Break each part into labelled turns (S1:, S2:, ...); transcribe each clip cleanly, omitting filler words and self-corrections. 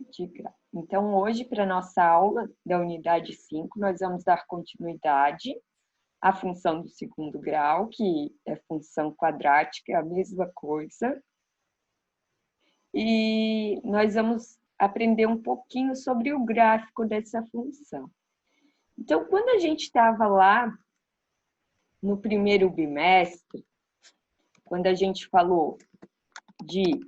S1: de grau. Então, hoje, para a nossa aula da unidade 5, nós vamos dar continuidade à função do segundo grau, que é função quadrática, é a mesma coisa. E nós vamos aprender um pouquinho sobre o gráfico dessa função. Então, quando a gente estava lá no primeiro bimestre, quando a gente falou de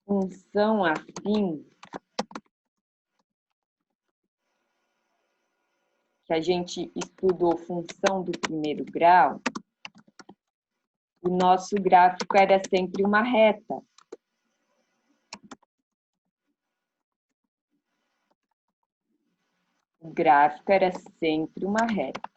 S1: função afim, que a gente estudou função do primeiro grau, o nosso gráfico era sempre uma reta. O gráfico era sempre uma reta.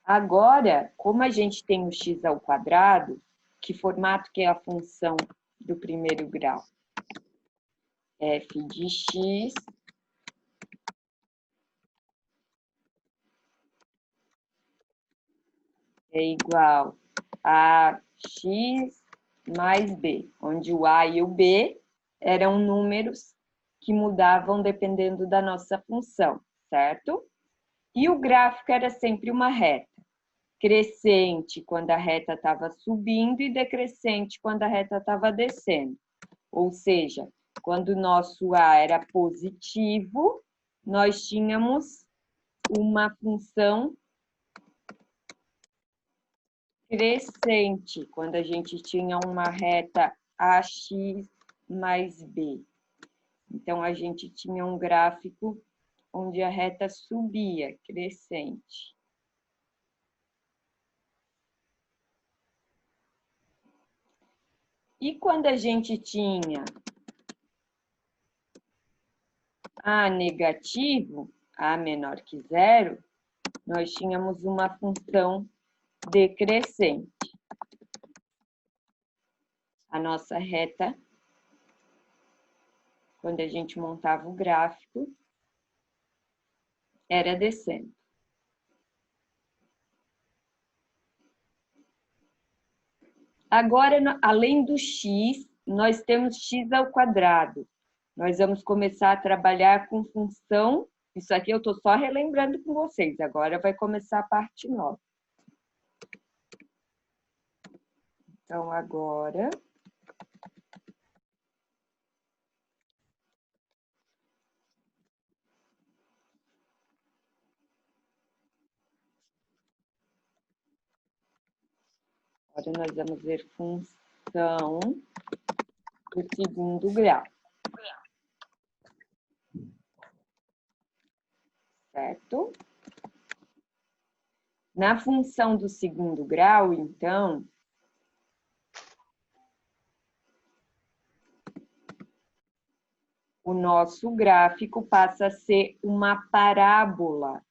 S1: Agora, como a gente tem o x ao quadrado, que formato que é a função do primeiro grau? F de x é igual a x mais b, onde o a e o b eram números que mudavam dependendo da nossa função, certo? E o gráfico era sempre uma reta, crescente quando a reta estava subindo e decrescente quando a reta estava descendo. Ou seja, quando o nosso a era positivo, nós tínhamos uma função crescente, quando a gente tinha uma reta ax mais b. Então, a gente tinha um gráfico onde a reta subia, crescente. E quando a gente tinha a negativo, a menor que zero, nós tínhamos uma função decrescente. A nossa reta, quando a gente montava o gráfico, era descendo. Agora, além do x, nós temos x ao quadrado. Nós vamos começar a trabalhar com função. Isso aqui eu estou só relembrando com vocês. Agora vai começar a parte nova. Então, agora... Agora nós vamos ver função do segundo grau. Certo? Na função do segundo grau, então, o nosso gráfico passa a ser uma parábola.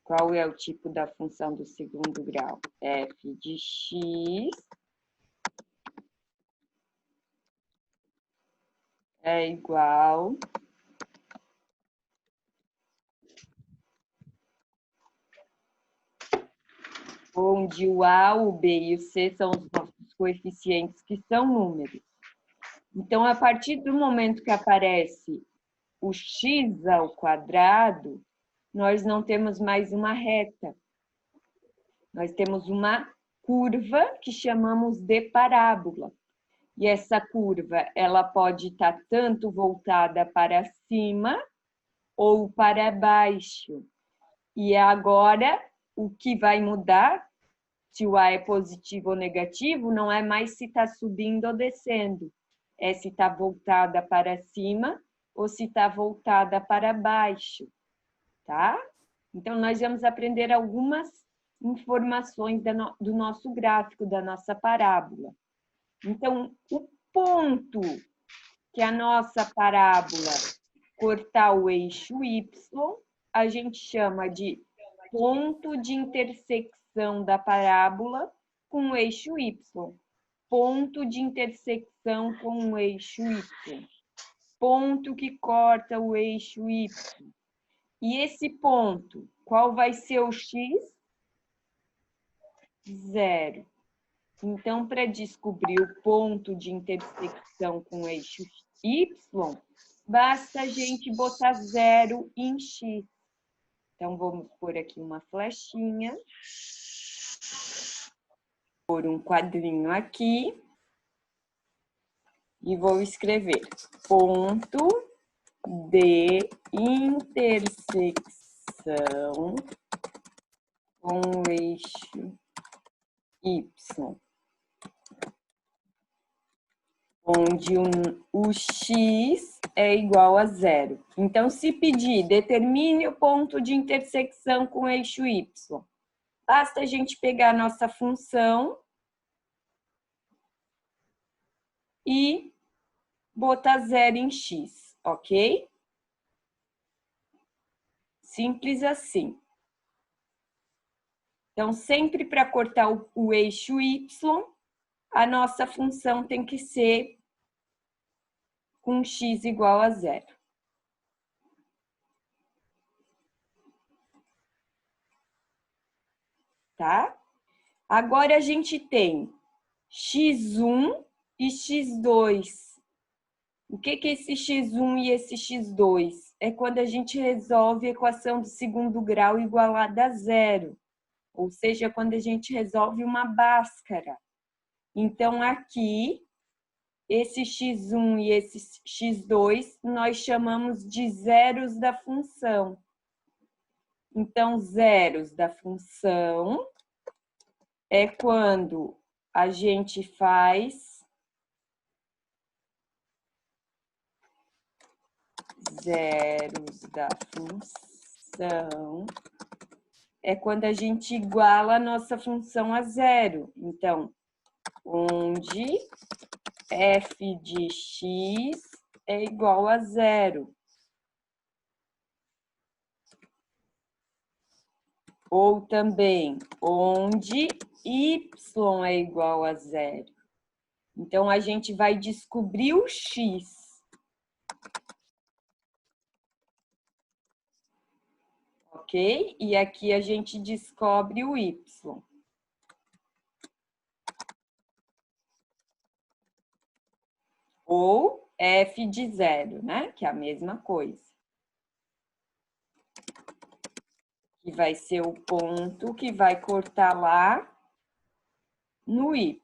S1: Qual é o tipo da função do segundo grau? F de x é igual onde o a, o b e o c são os nossos coeficientes, que são números. Então, a partir do momento que aparece o x ao quadrado, nós não temos mais uma reta. Nós temos uma curva que chamamos de parábola. E essa curva, ela pode estar tanto voltada para cima ou para baixo. E agora, o que vai mudar, se o A é positivo ou negativo, não é mais se está subindo ou descendo. É se está voltada para cima ou se está voltada para baixo, tá? Então, nós vamos aprender algumas informações do nosso gráfico, da nossa parábola. Então, o ponto que a nossa parábola cortar o eixo Y, a gente chama de ponto de intersecção da parábola com o eixo Y. Ponto de intersecção com o eixo Y. Ponto que corta o eixo Y. E esse ponto, qual vai ser o x? 0. Então, para descobrir o ponto de intersecção com o eixo y, basta a gente botar 0 em x. Então, vamos pôr aqui uma flechinha, pôr um quadrinho aqui, e vou escrever ponto de intersecção com o eixo y, onde o x é igual a 0. Então, se pedir, determine o ponto de intersecção com o eixo y, basta a gente pegar a nossa função e botar 0 em x, ok? Simples assim. Então, sempre para cortar o eixo y, a nossa função tem que ser com x igual a 0. Tá? Agora a gente tem x1 e x2. O que é esse x1 e esse x2? É quando a gente resolve a equação do segundo grau igualada a 0. Ou seja, quando a gente resolve uma Bhaskara. Então, aqui, esse x1 e esse x2, nós chamamos de zeros da função. Então, zeros da função é quando a gente faz zeros da função, é quando a gente iguala a nossa função a 0. Então, onde f de x é igual a 0. Ou também, onde y é igual a 0. Então, a gente vai descobrir o x. Ok? E aqui a gente descobre o y. Ou f de 0, né? Que é a mesma coisa. Que vai ser o ponto que vai cortar lá no y.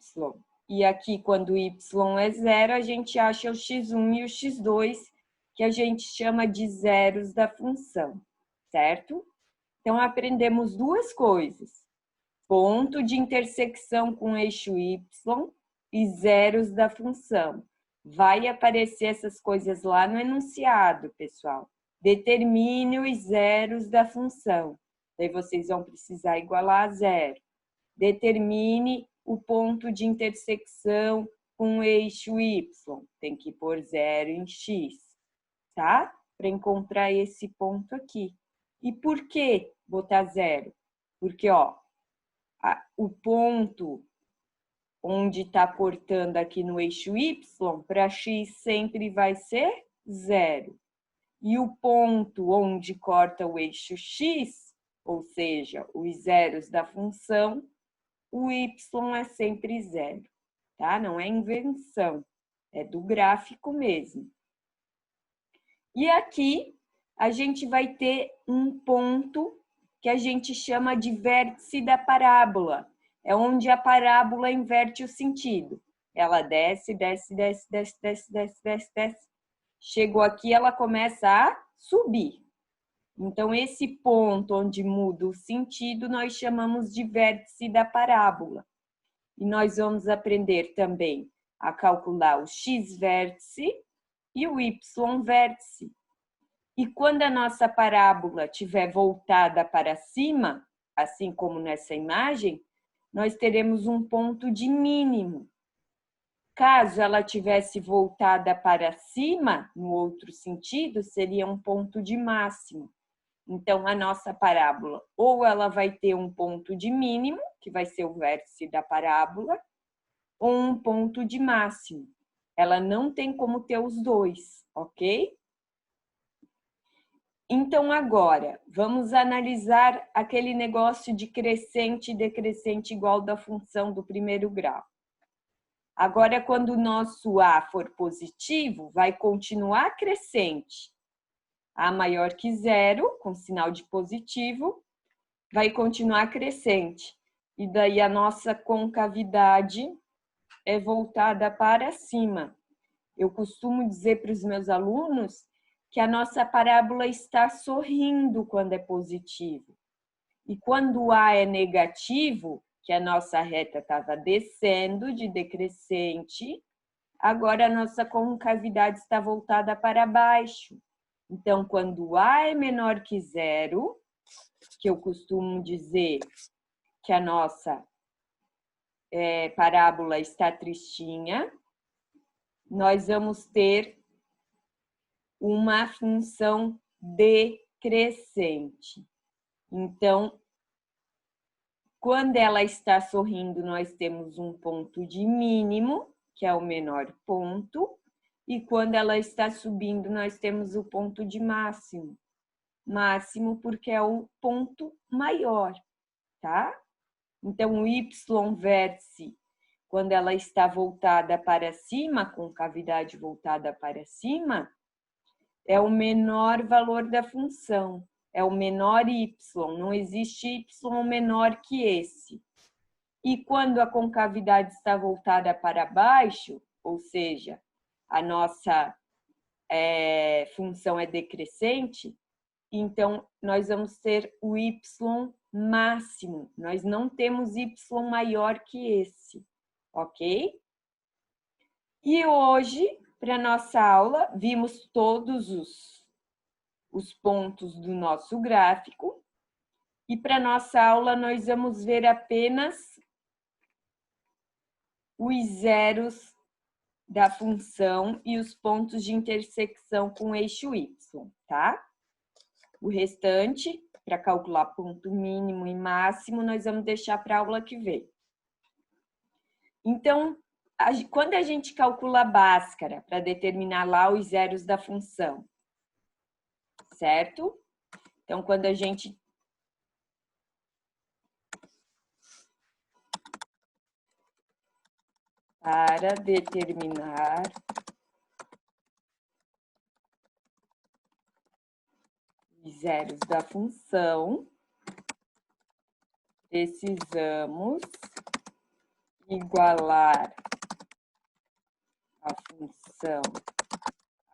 S1: E aqui, quando o y é 0, a gente acha o x1 e o x2, que a gente chama de zeros da função, certo? Então, aprendemos duas coisas. Ponto de intersecção com o eixo y e zeros da função. Vai aparecer essas coisas lá no enunciado, pessoal. Determine os zeros da função. Daí vocês vão precisar igualar a 0. Determine o ponto de intersecção com o eixo y. Tem que pôr 0 em x, tá? Para encontrar esse ponto aqui. E por que botar 0? Porque, ó, o ponto onde está cortando aqui no eixo y, para x sempre vai ser 0. E o ponto onde corta o eixo x, ou seja, os zeros da função, o y é sempre 0, tá? Não é invenção, é do gráfico mesmo. E aqui a gente vai ter um ponto que a gente chama de vértice da parábola. É onde a parábola inverte o sentido. Ela desce, desce, desce, desce, desce, desce, desce, desce. Chegou aqui, ela começa a subir. Então, esse ponto onde muda o sentido, nós chamamos de vértice da parábola. E nós vamos aprender também a calcular o x-vértice e o y-vértice. E quando a nossa parábola estiver voltada para cima, assim como nessa imagem, nós teremos um ponto de mínimo. Caso ela tivesse voltada para cima, no outro sentido, seria um ponto de máximo. Então, a nossa parábola, ou ela vai ter um ponto de mínimo, que vai ser o vértice da parábola, ou um ponto de máximo. Ela não tem como ter os dois, ok? Então, agora, vamos analisar aquele negócio de crescente e decrescente igual da função do primeiro grau. Agora, quando o nosso A for positivo, vai continuar crescente. A maior que zero, com sinal de positivo, vai continuar crescente. E daí a nossa concavidade é voltada para cima. Eu costumo dizer para os meus alunos que a nossa parábola está sorrindo quando é positivo. E quando A é negativo, que a nossa reta estava descendo de decrescente, agora a nossa concavidade está voltada para baixo. Então, quando A é menor que zero, que eu costumo dizer que a nossa parábola está tristinha, nós vamos ter uma função decrescente. Então, quando ela está sorrindo, nós temos um ponto de mínimo, que é o menor ponto, e quando ela está subindo, nós temos o ponto de máximo. Máximo porque é o ponto maior, tá? Então, o y-vértice, quando ela está voltada para cima, com cavidade voltada para cima, é o menor valor da função, é o menor y, não existe y menor que esse. E quando a concavidade está voltada para baixo, ou seja, a nossa função é decrescente, então nós vamos ter o y máximo, nós não temos y maior que esse, ok? E hoje, para nossa aula, vimos todos os pontos do nosso gráfico. E para nossa aula, nós vamos ver apenas os zeros da função e os pontos de intersecção com o eixo y, tá? O restante, para calcular ponto mínimo e máximo, nós vamos deixar para a aula que vem. Então, quando a gente calcula a Bhaskara para determinar lá os zeros da função, certo? Então, quando a gente para determinar os zeros da função, precisamos igualar a função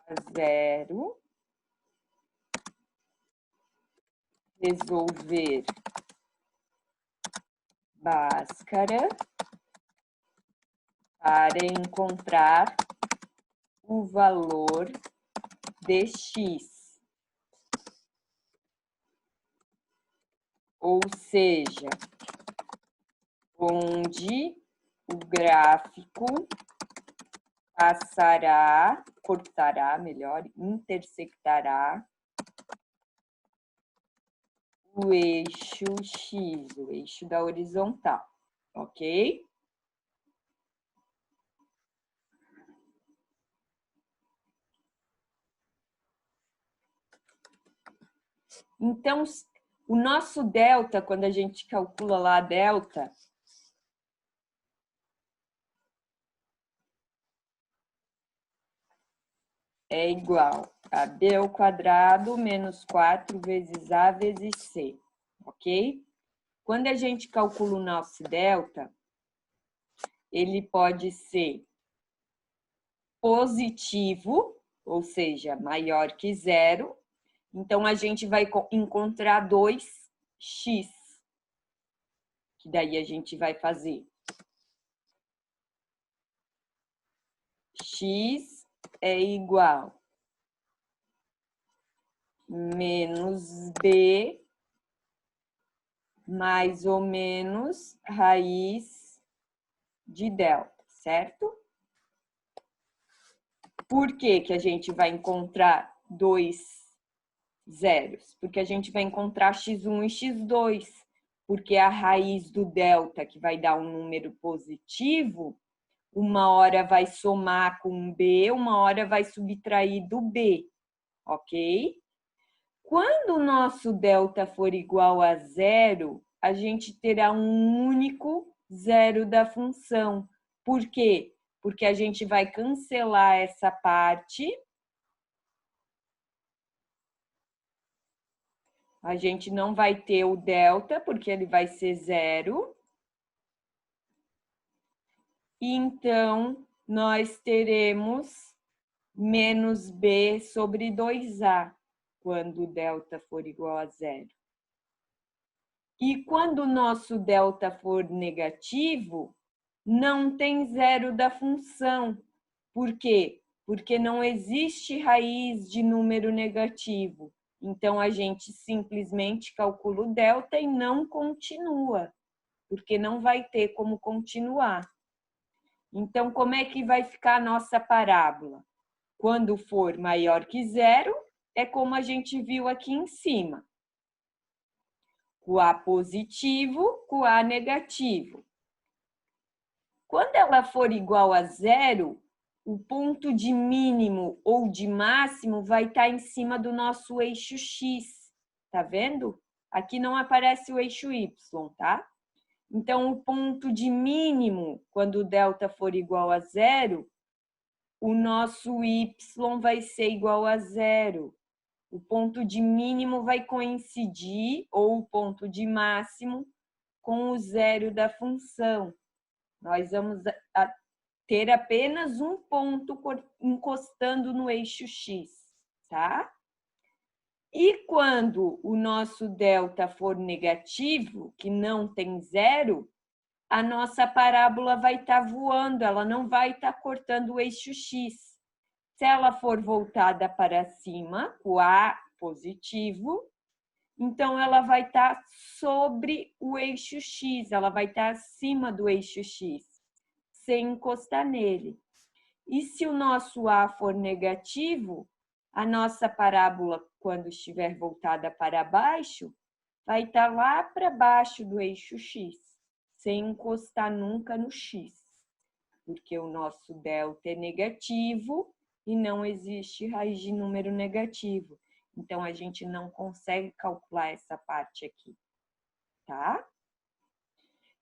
S1: a zero, resolver Bhaskara para encontrar o valor de x. Ou seja, onde o gráfico intersectará o eixo x, o eixo da horizontal, ok? Então, o nosso delta, quando a gente calcula lá a delta, é igual a b ao quadrado menos 4 vezes a vezes c, ok? Quando a gente calcula o nosso delta, ele pode ser positivo, ou seja, maior que zero. Então, a gente vai encontrar 2x, que daí a gente vai fazer x é igual menos b mais ou menos raiz de delta, certo? Por que que a gente vai encontrar 2 zeros? Porque a gente vai encontrar x1 e x2, porque a raiz do delta, que vai dar um número positivo, uma hora vai somar com B, uma hora vai subtrair do B, ok? Quando o nosso delta for igual a zero, a gente terá um único zero da função. Por quê? Porque a gente vai cancelar essa parte. A gente não vai ter o delta, porque ele vai ser zero. E então, nós teremos menos b sobre 2a, quando o delta for igual a zero. E quando o nosso delta for negativo, não tem zero da função. Por quê? Porque não existe raiz de número negativo. Então, a gente simplesmente calcula o delta e não continua, porque não vai ter como continuar. Então, como é que vai ficar a nossa parábola? Quando for maior que zero, é como a gente viu aqui em cima. QA positivo, QA negativo. Quando ela for igual a zero, o ponto de mínimo ou de máximo vai estar em cima do nosso eixo X. Tá vendo? Aqui não aparece o eixo Y, tá? Então, o ponto de mínimo, quando o delta for igual a zero, o nosso Y vai ser igual a zero. O ponto de mínimo vai coincidir, ou o ponto de máximo, com o zero da função. Nós vamos ter apenas um ponto encostando no eixo X, tá? E quando o nosso delta for negativo, que não tem zero, a nossa parábola vai estar voando, ela não vai estar cortando o eixo X. Se ela for voltada para cima, o A positivo, então ela vai estar sobre o eixo X, ela vai estar acima do eixo X, sem encostar nele. E se o nosso A for negativo, a nossa parábola, quando estiver voltada para baixo, vai estar lá para baixo do eixo X, sem encostar nunca no X, porque o nosso delta é negativo e não existe raiz de número negativo. Então, a gente não consegue calcular essa parte aqui, tá?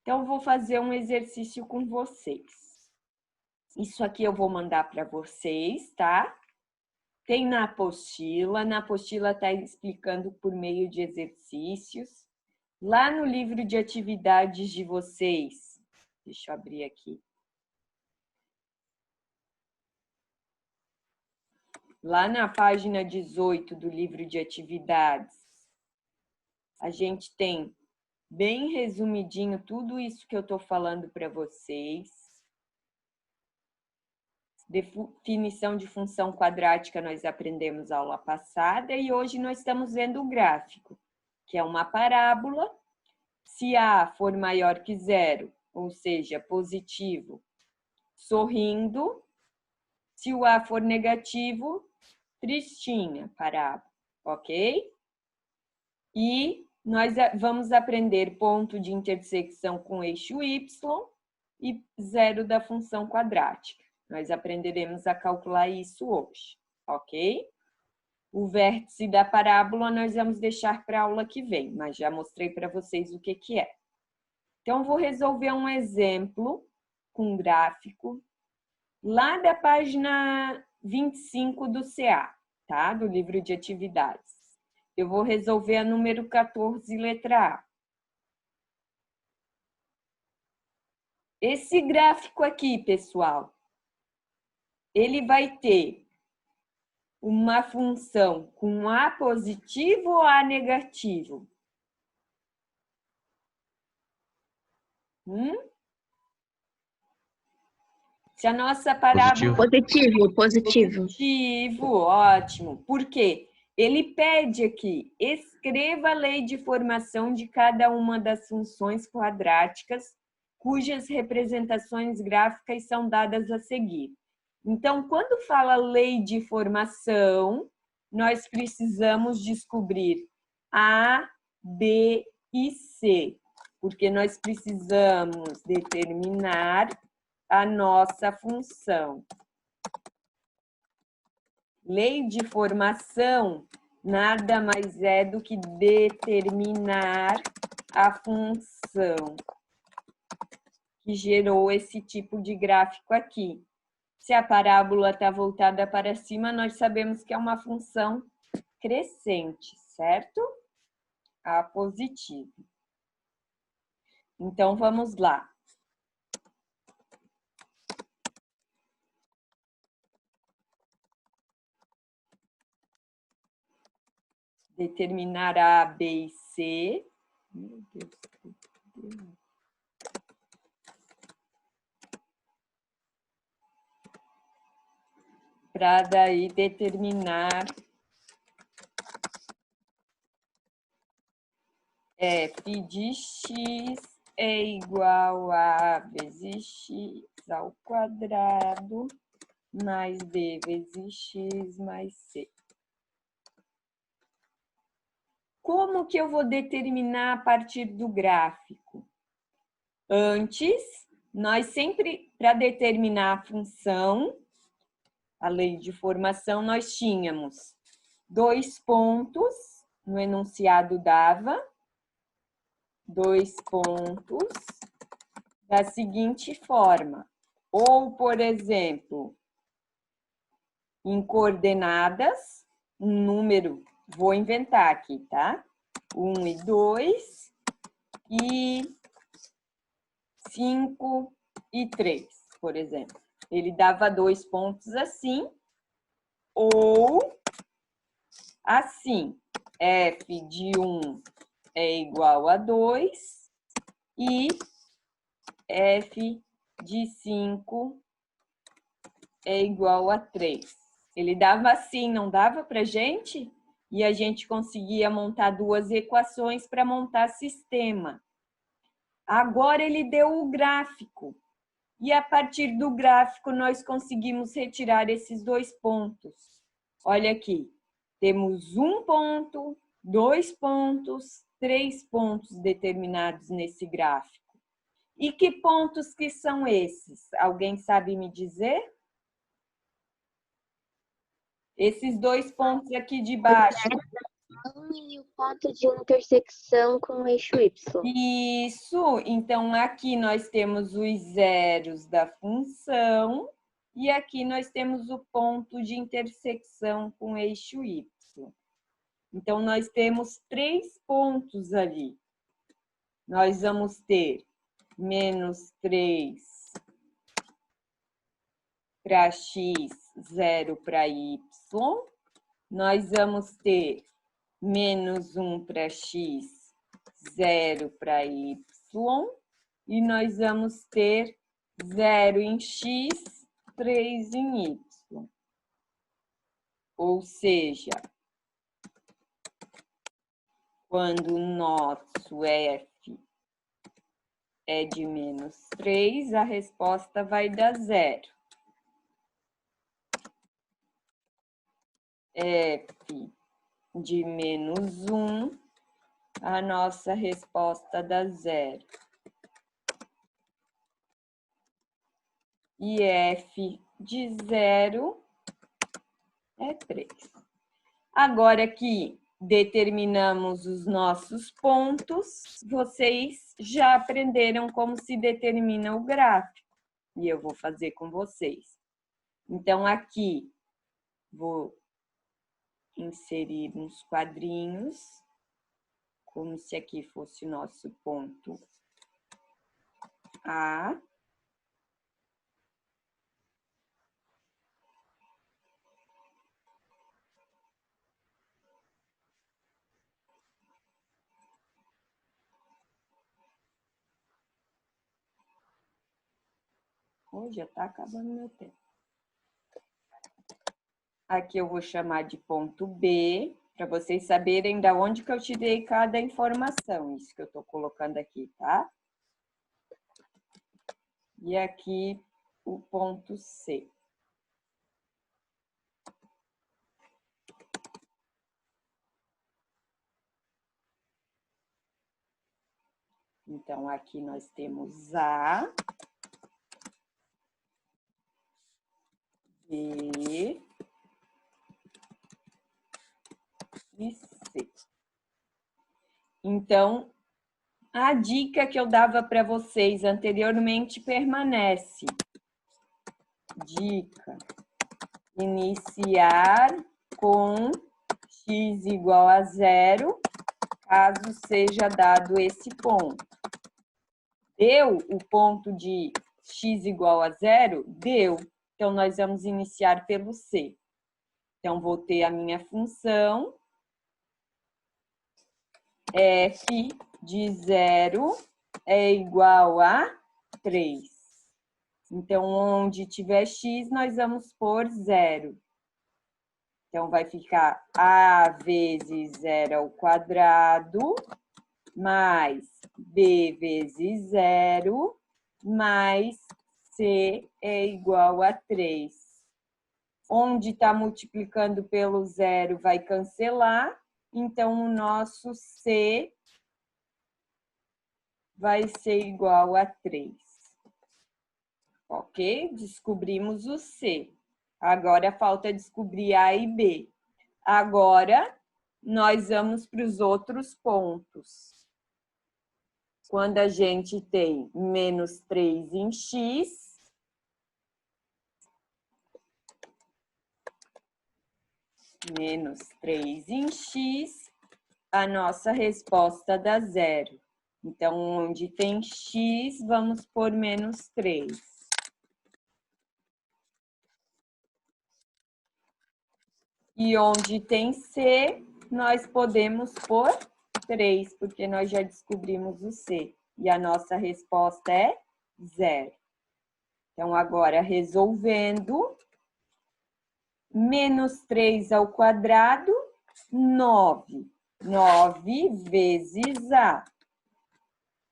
S1: Então, vou fazer um exercício com vocês. Isso aqui eu vou mandar para vocês, tá? Tem na apostila está explicando por meio de exercícios. Lá no livro de atividades de vocês, deixa eu abrir aqui. Lá na página 18 do livro de atividades, a gente tem bem resumidinho tudo isso que eu estou falando para vocês. Definição de função quadrática nós aprendemos aula passada e hoje nós estamos vendo o gráfico, que é uma parábola. Se A for maior que zero, ou seja, positivo, sorrindo. Se o A for negativo, tristinha, parábola, ok? E nós vamos aprender ponto de intersecção com eixo Y e zero da função quadrática. Nós aprenderemos a calcular isso hoje, ok? O vértice da parábola nós vamos deixar para a aula que vem, mas já mostrei para vocês o que é. Então, vou resolver um exemplo com gráfico lá da página 25 do CA, tá? Do livro de atividades. Eu vou resolver a número 14, letra A. Esse gráfico aqui, pessoal, ele vai ter uma função com A positivo ou A negativo? Se a nossa parábola...
S2: Positivo.
S1: Positivo, ótimo. Por quê? Ele pede aqui, escreva a lei de formação de cada uma das funções quadráticas cujas representações gráficas são dadas a seguir. Então, quando fala lei de formação, nós precisamos descobrir A, B e C, porque nós precisamos determinar a nossa função. Lei de formação nada mais é do que determinar a função que gerou esse tipo de gráfico aqui. Se a parábola está voltada para cima, nós sabemos que é uma função crescente, certo? A positivo. Então, vamos lá. Determinar A, B e C. Meu Deus, que Deus. Para daí determinar f de x é igual a vezes x ao quadrado mais b vezes x mais c. Como que eu vou determinar a partir do gráfico? Antes, nós sempre, para determinar a função, a lei de formação, nós tínhamos 2 pontos, no enunciado dava 2 pontos da seguinte forma. Ou, por exemplo, em coordenadas, um número, vou inventar aqui, tá? 1 e 2 e 5 e 3, por exemplo. Ele dava 2 pontos assim, ou assim, f de 1 é igual a 2 e f de 5 é igual a 3. Ele dava assim, não dava para gente? E a gente conseguia montar duas equações para montar sistema. Agora ele deu o gráfico. E a partir do gráfico nós conseguimos retirar esses 2 pontos. Olha aqui, temos 1 ponto, 2 pontos, 3 pontos determinados nesse gráfico. E que pontos que são esses? Alguém sabe me dizer? Esses 2 pontos aqui de baixo.
S2: E o ponto de intersecção com o eixo Y.
S1: Isso, então aqui nós temos os zeros da função e aqui nós temos o ponto de intersecção com o eixo Y. Então, nós temos 3 pontos ali. Nós vamos ter menos 3 para x, 0 para y. Nós vamos ter menos 1 para x, 0 para y. E nós vamos ter 0 em x, 3 em y. Ou seja, quando o nosso f é de menos 3, a resposta vai dar 0. F de menos 1, a nossa resposta dá 0. E f de 0 é 3. Agora aqui determinamos os nossos pontos, vocês já aprenderam como se determina o gráfico. E eu vou fazer com vocês. Então, aqui, vou inserir uns quadrinhos, como se aqui fosse o nosso ponto A. Oh, já está acabando meu tempo. Aqui eu vou chamar de ponto B, para vocês saberem de onde que eu tirei cada informação. Isso que eu estou colocando aqui, tá? E aqui o ponto C. Então, aqui nós temos A, B, de C. Então, a dica que eu dava para vocês anteriormente permanece. Dica: iniciar com x igual a 0, caso seja dado esse ponto. Deu o ponto de x igual a 0? Deu. Então, nós vamos iniciar pelo C. Então, vou ter a minha função f de 0 é igual a 3. Então, onde tiver x, nós vamos pôr 0. Então, vai ficar a vezes 0 ao quadrado, mais b vezes 0, mais c é igual a 3. Onde está multiplicando pelo 0 vai cancelar, então o nosso c vai ser igual a 3. Ok? Descobrimos o C. Agora falta descobrir A e B. Agora, nós vamos para os outros pontos. Quando a gente tem menos 3 em x, menos 3 em x, a nossa resposta dá 0. Então, onde tem x, vamos pôr menos 3. E onde tem C, nós podemos pôr 3, porque nós já descobrimos o C. E a nossa resposta é 0. Então, agora, resolvendo, menos 3 ao quadrado, 9. 9 vezes A.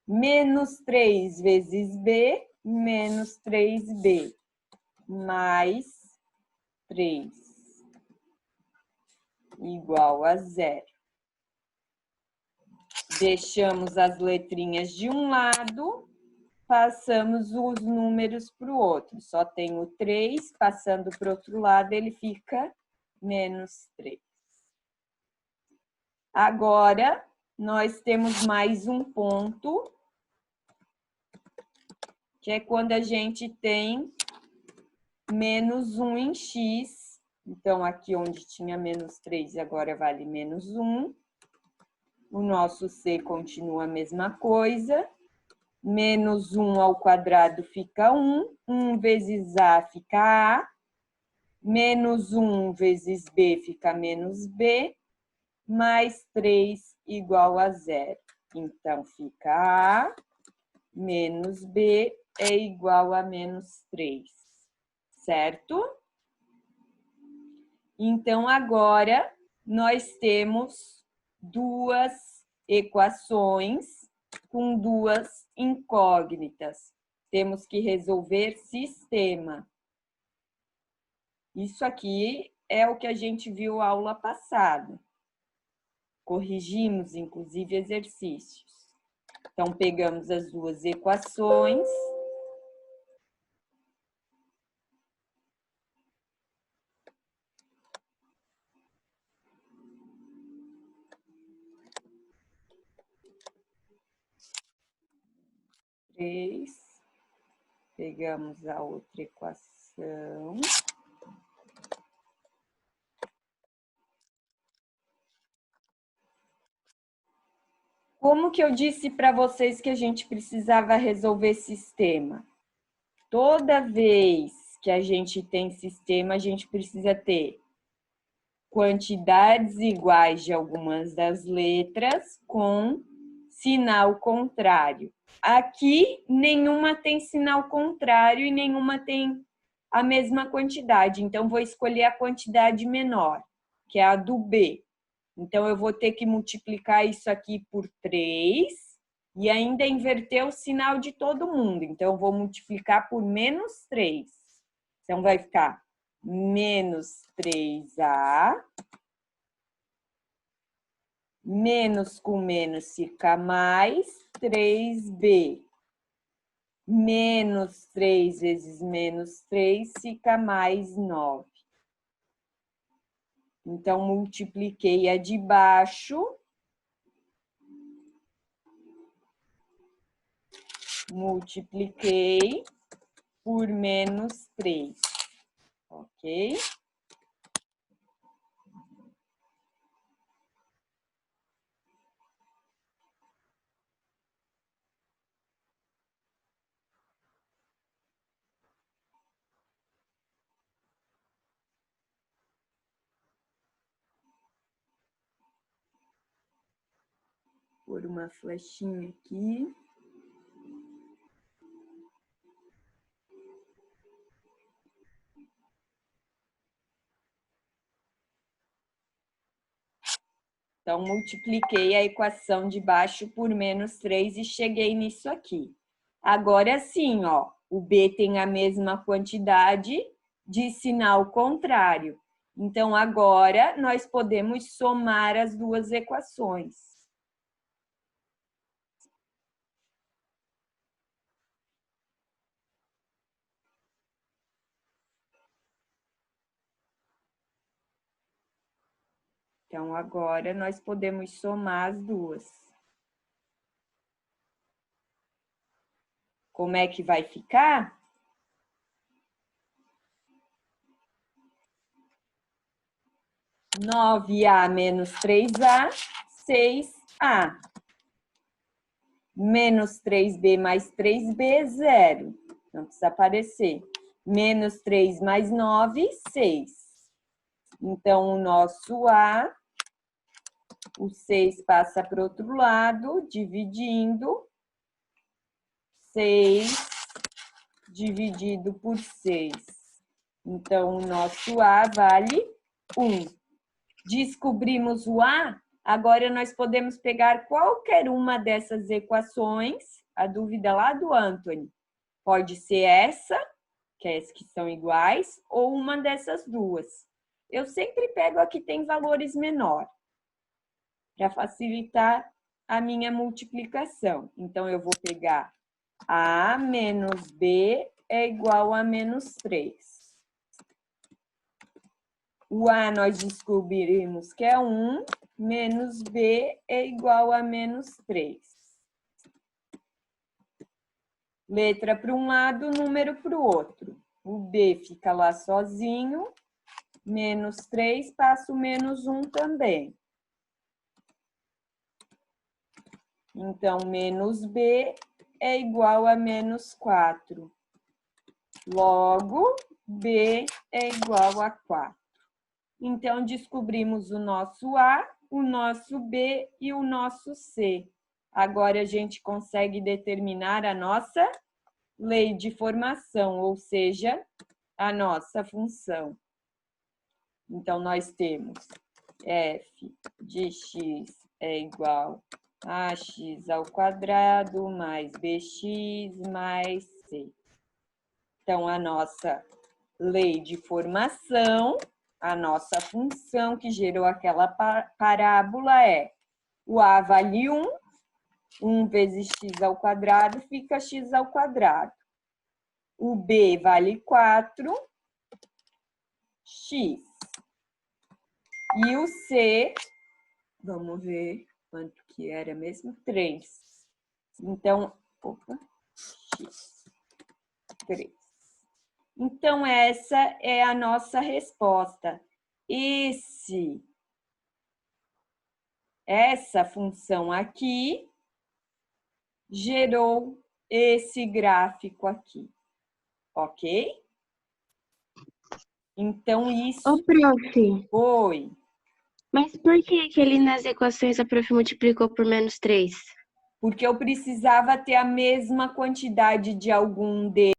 S1: Menos 3 vezes B, menos 3B. Mais 3. Igual a 0. Deixamos as letrinhas de um lado, passamos os números para o outro. Só tem o 3, passando para o outro lado, ele fica menos 3. Agora, nós temos mais um ponto, que é quando a gente tem menos 1 em x. Então, aqui onde tinha menos 3, agora vale menos 1. O nosso C continua a mesma coisa. Menos 1 ao quadrado fica 1. 1 vezes A fica A. Menos 1 vezes B fica menos B. Mais 3 igual a 0. Então, fica A menos B é igual a menos 3. Certo? Então, agora, nós temos duas equações com duas incógnitas. Temos que resolver sistema. Isso aqui é o que a gente viu na aula passada. Corrigimos, inclusive, exercícios. Então, pegamos as duas equações. Pegamos a outra equação. Como que eu disse para vocês que a gente precisava resolver sistema? Toda vez que a gente tem sistema, a gente precisa ter quantidades iguais de algumas das letras com sinal contrário. Aqui, nenhuma tem sinal contrário e nenhuma tem a mesma quantidade. Então, vou escolher a quantidade menor, que é a do B. Então, eu vou ter que multiplicar isso aqui por 3 e ainda inverter o sinal de todo mundo. Então, eu vou multiplicar por menos 3. Então, vai ficar menos 3A, menos com menos fica mais 3B. Menos 3 vezes menos 3 fica mais 9. Então, multipliquei a de baixo. Multipliquei por menos 3, ok? Por uma flechinha aqui. Então, multipliquei a equação de baixo por menos 3 e cheguei nisso aqui. Agora sim, ó, o B tem a mesma quantidade de sinal contrário. Então, agora nós podemos somar as duas equações. Então, agora nós podemos somar as duas. Como é que vai ficar? Nove a menos 3A, 6A. Menos 3B mais 3B, 0. Não precisa aparecer. Menos 3 mais 9, 6. Então, o nosso A, o 6 passa para o outro lado, dividindo. 6 dividido por 6. Então, o nosso A vale 1. Descobrimos o A, agora nós podemos pegar qualquer uma dessas equações, a dúvida lá do Anthony. Pode ser essa, que são iguais, ou uma dessas duas. Eu sempre pego a que tem valores menores, para facilitar a minha multiplicação. Então, eu vou pegar A menos B é igual a menos 3. O A nós descobrimos que é 1, menos B é igual a menos 3. Letra para um lado, número para o outro. O B fica lá sozinho, menos 3, passa o menos 1 também. Então, menos B é igual a menos 4. Logo, B é igual a 4. Então, descobrimos o nosso A, o nosso B e o nosso C. Agora, a gente consegue determinar a nossa lei de formação, ou seja, a nossa função. Então, nós temos f de x é igual a x ao quadrado mais bx mais c. Então, a nossa lei de formação, a nossa função que gerou aquela parábola é o A vale 1, 1 vezes x ao quadrado fica x ao quadrado. O B vale 4, x. E o C, vamos ver quanto que era mesmo? 3. Então, x, 3. Então, essa é a nossa resposta. Essa função aqui gerou esse gráfico aqui, ok? Então, isso...
S2: Ô, prof.
S1: Oi.
S2: Mas por que ali nas equações a prof multiplicou por menos 3?
S1: Porque eu precisava ter a mesma quantidade de algum deles